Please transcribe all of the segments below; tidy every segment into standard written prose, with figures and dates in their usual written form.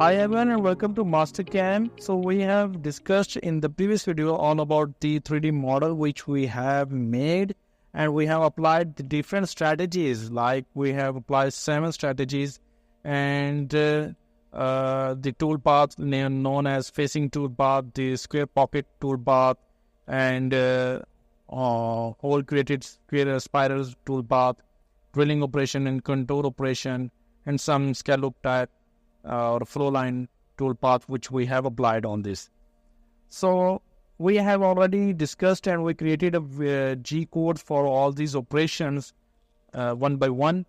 Hi everyone and welcome to Mastercam. So we have discussed in the previous video all about the 3D model which we have made, and we have applied the different strategies, like we have applied 7 strategies, and the toolpath known as facing toolpath, the square pocket toolpath, and hole created spiral toolpath, drilling operation and contour operation, and some scallop type or flow line toolpath which we have applied on this. So we have already discussed and we created a G code for all these operations one by one,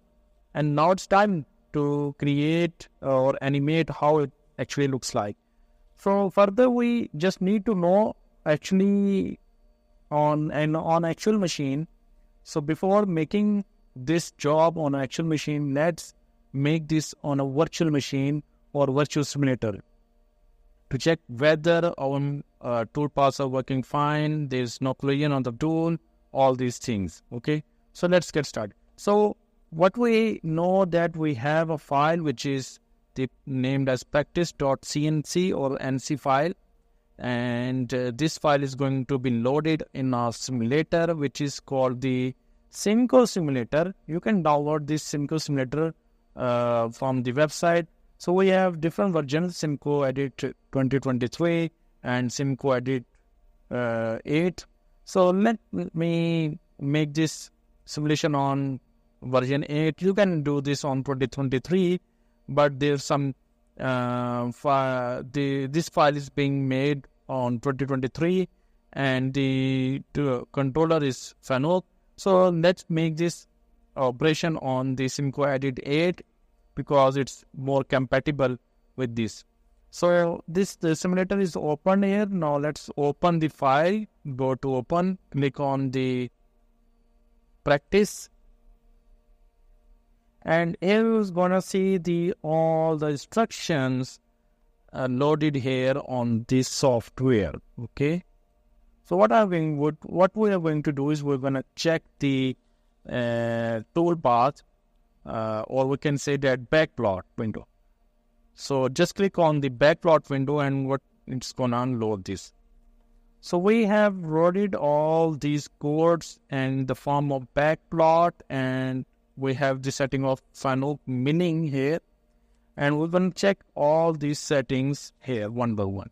and now it's time to create or animate how it actually looks like. So further we just need to know actually on actual machine. So before making this job on actual machine, let's make this on a virtual machine or virtual simulator to check whether our toolpaths are working fine, there's no collision on the tool, all these things. Okay, so let's get started. So what we know that we have a file which is named as practice.cnc or NC file, and this file is going to be loaded in our simulator which is called the CIMCO simulator. You can download this CIMCO simulator from the website. So we have different versions: CIMCO Edit 2023 and CIMCO Edit 8. So let me make this simulation on version 8. You can do this on 2023, but there's some this file is being made on 2023 and the controller is Fanuc. So let's make this operation on the CIMCO Edit 8 because it's more compatible with this. So the simulator is open here. Now let's open the file. Go to open, click on the practice, and here you're gonna see all the instructions loaded here on this software. Okay. So what we are going to do is we're gonna check the toolpath, or we can say that backplot window. So just click on the backplot window and it's gonna unload this. So we have loaded all these codes in the form of backplot, and we have the setting of Fanuc milling here, and we're gonna check all these settings here one by one.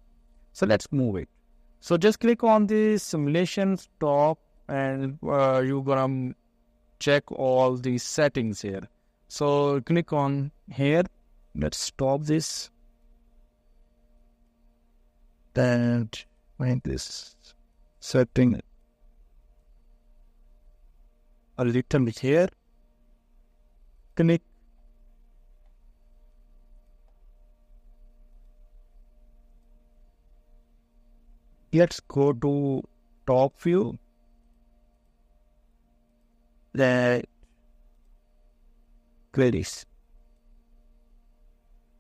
So let's move it. So just click on the simulation top and you're gonna check all these settings here. So click on here. Let's stop this. Then make this setting a little bit here. Click. Let's go to top view. Then queries.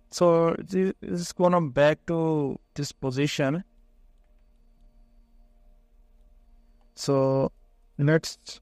So this is gonna back to this position. So let's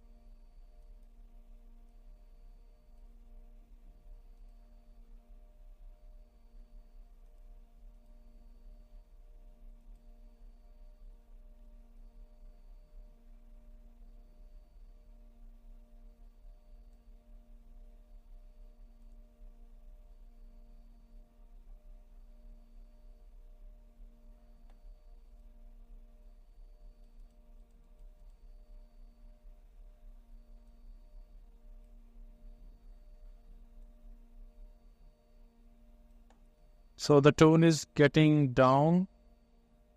so the tone is getting down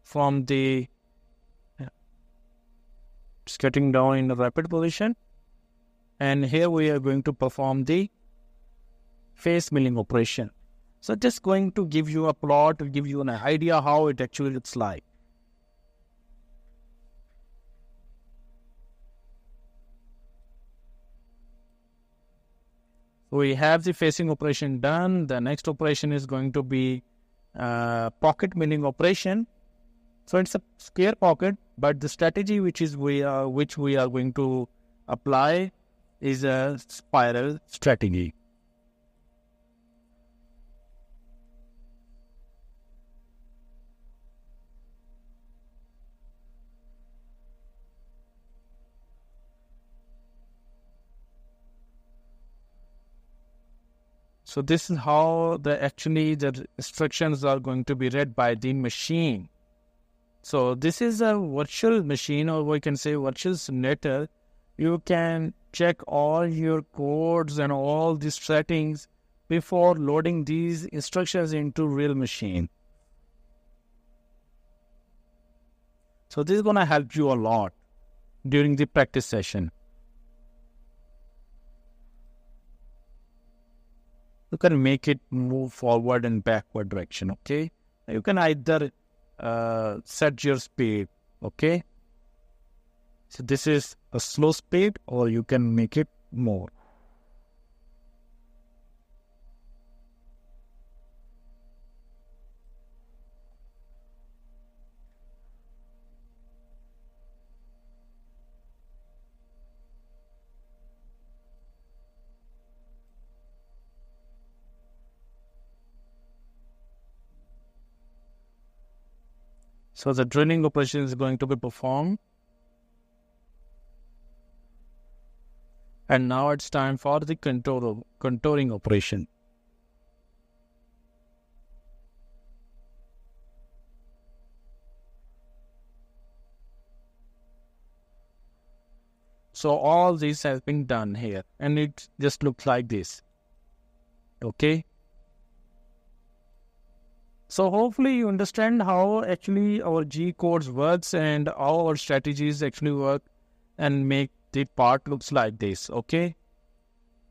from the, it's getting down in a rapid position. And here we are going to perform the face milling operation. So just going to give you a plot to give you an idea how it actually looks like. We have the facing operation done. The next operation is going to be pocket milling operation. So it's a square pocket, but the strategy which we are going to apply is a spiral strategy. So this is how the instructions are going to be read by the machine. So this is a virtual machine, or we can say virtual simulator. You can check all your codes and all these settings before loading these instructions into real machine. So this is going to help you a lot during the practice session. You can make it move forward and backward direction, okay? You can either set your speed, okay? So this is a slow speed, or you can make it more. So the drilling operation is going to be performed. And now it's time for the contouring operation. So all this has been done here, and it just looks like this. Okay. So hopefully you understand how actually our G codes works and how our strategies actually work and make the part looks like this. Okay.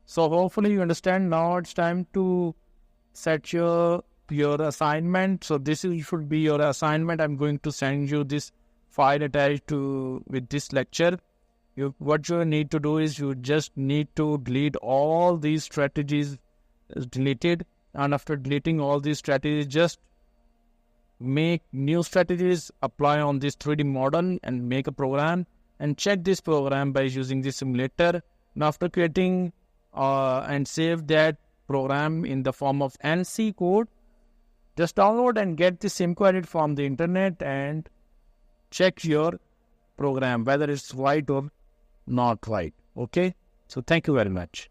So hopefully you understand. Now it's time to set your assignment. So this should be your assignment. I'm going to send you this file attached with this lecture. What you need to do is you just need to delete all these strategies deleted, and after deleting all these strategies, just make new strategies, apply on this 3D model and make a program, and check this program by using the simulator. And after creating and save that program in the form of NC code, just download and get the CIMCO edit from the internet and check your program whether it's right or not right. Okay, so thank you very much.